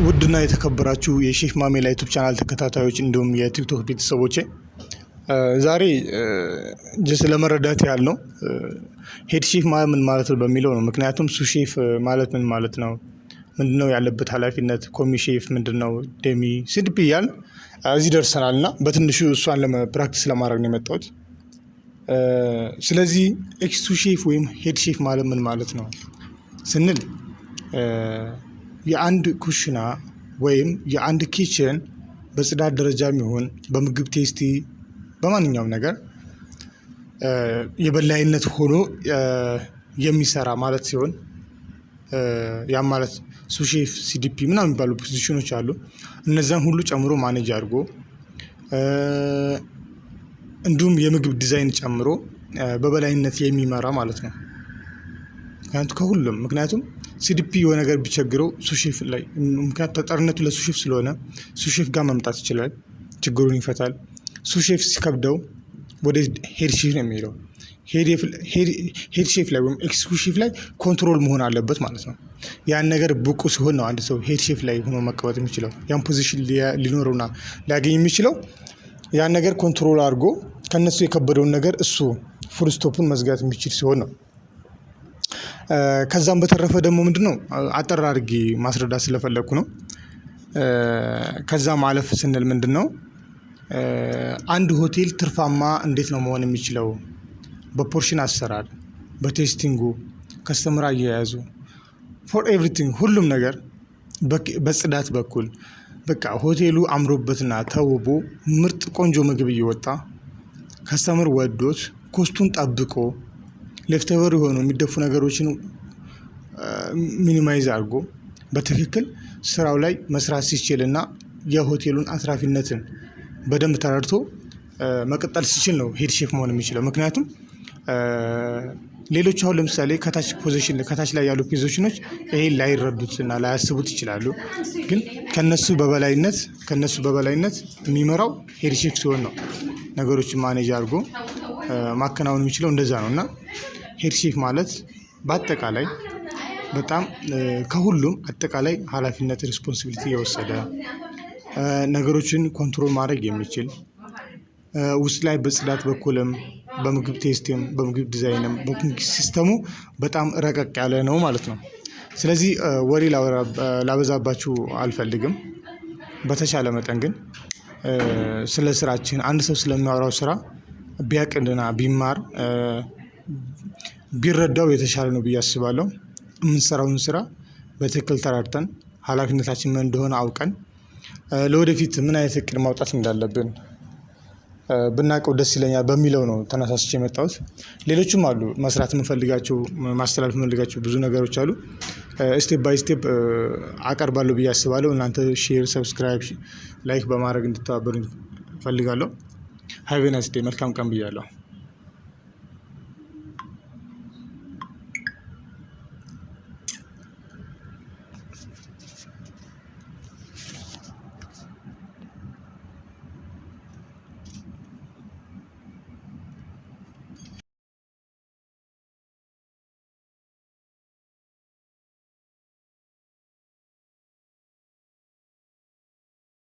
ውድና የተከበራችሁ የሼፍ ማሜላ ዩቲዩብ ቻናል ተከታታዮች እንዲሁም የቲክቶክ ቤተሰቦቼ ዛሬ ጀስት ለመረዳት ያህል ነው ሄድ ሼፍ ምን ማለት ነው በሚለው ነው። ምክንያቱም ሱ ሼፍ ማለት ምን ማለት ነው፣ ምንድነው ያለበት ኃላፊነት፣ ኮሚ ሼፍ ምንድነው፣ ዴሚ ሲዲፒ እያልን እዚህ ደርሰናል እና በትንሹ እሷን ፕራክቲስ ለማድረግ ነው የመጣሁት። ስለዚህ ኤክስ ሱ ሼፍ ወይም ሄድ ሼፍ ማለት ምን ማለት ነው ስንል የአንድ ኩሽና ወይም የአንድ ኪችን በጽዳት ደረጃ የሚሆን በምግብ ቴስቲ በማንኛውም ነገር የበላይነት ሆኖ የሚሰራ ማለት ሲሆን ያ ማለት ሱ ሼፍ ሲዲፒ ምናምን የሚባሉ ፖዚሽኖች አሉ። እነዛን ሁሉ ጨምሮ ማኔጅ አድርጎ እንዲሁም የምግብ ዲዛይን ጨምሮ በበላይነት የሚመራ ማለት ነው። ምክንያቱም ሲዲፒ የሆነ ነገር ቢቸግረው ሱ ሼፍ ላይ ምክንያቱም ተጠሪነቱ ለሱ ሼፍ ስለሆነ ሱ ሼፍ ጋር መምጣት ይችላል፣ ችግሩን ይፈታል። ሱ ሼፍ ሲከብደው ወደ ሄድ ሼፍ ነው የሚሄደው። ሄድ ሼፍ ላይ ወይም ኤክስ ሱ ሼፍ ላይ ኮንትሮል መሆን አለበት ማለት ነው። ያን ነገር ብቁ ሲሆን ነው አንድ ሰው ሄድ ሼፍ ላይ ሆኖ መቀመጥ የሚችለው። ያን ፖዚሽን ሊኖረውና ሊያገኝ የሚችለው ያን ነገር ኮንትሮል አድርጎ ከነሱ የከበደውን ነገር እሱ ፉል ስቶፑን መዝጋት የሚችል ሲሆን ነው። ከዛም በተረፈ ደግሞ ምንድነው አጠር አድርጌ ማስረዳት ስለፈለኩ ነው። ከዛ ማለፍ ስንል ምንድነው አንድ ሆቴል ትርፋማ እንዴት ነው መሆን የሚችለው? በፖርሽን አሰራር፣ በቴስቲንጉ፣ ከስተመር አያያዙ፣ ፎር ኤቭሪቲንግ ሁሉም ነገር በጽዳት በኩል በቃ ሆቴሉ አምሮበትና ተውቦ ምርጥ ቆንጆ ምግብ እየወጣ ከስተመር ወዶት ኮስቱን ጠብቆ ሌፍተቨር የሆኑ የሚደፉ ነገሮችን ሚኒማይዝ አድርጎ በትክክል ስራው ላይ መስራት ሲችልና የሆቴሉን አትራፊነትን በደንብ ተረድቶ መቀጠል ሲችል ነው ሄድ ሼፍ መሆን የሚችለው። ምክንያቱም ሌሎች አሁን ለምሳሌ ከታች ላይ ያሉ ፖዚሽኖች ይሄን ላይረዱትና ላያስቡት ይችላሉ። ግን ከነሱ በበላይነት የሚመራው ሄድ ሼፍ ሲሆን ነው ነገሮችን ማኔጅ አድርጎ ማከናወን የሚችለው። እንደዛ ነው እና ሄድ ሼፍ ማለት በአጠቃላይ በጣም ከሁሉም አጠቃላይ ኃላፊነት ሪስፖንሲቢሊቲ የወሰደ ነገሮችን ኮንትሮል ማድረግ የሚችል ውስጥ ላይ በጽዳት በኩልም በምግብ ቴስቲም በምግብ ዲዛይንም በኩኪንግ ሲስተሙ በጣም ረቀቅ ያለ ነው ማለት ነው። ስለዚህ ወሬ ላበዛባችሁ አልፈልግም። በተቻለ መጠን ግን ስለ ስራችን አንድ ሰው ስለሚያወራው ስራ ቢያቅና ቢማር ቢረዳው የተሻለ ነው ብዬ አስባለሁ። የምንሰራውን ስራ በትክክል ተረድተን ኃላፊነታችን ምን እንደሆነ አውቀን ለወደፊት ምን አይነት እቅድ ማውጣት እንዳለብን ብናውቀው ደስ ይለኛል በሚለው ነው ተነሳስቼ የመጣሁት። ሌሎችም አሉ መስራት የምፈልጋቸው ማስተላለፍ የምፈልጋቸው ብዙ ነገሮች አሉ። ስቴፕ ባይ ስቴፕ አቀርባለሁ ብዬ አስባለሁ። እናንተ ሼር፣ ሰብስክራይብ፣ ላይክ በማድረግ እንድተባበሩኝ እፈልጋለሁ። ሃቭ ኤ ናይስ ዴይ። መልካም ቀን ብያለሁ።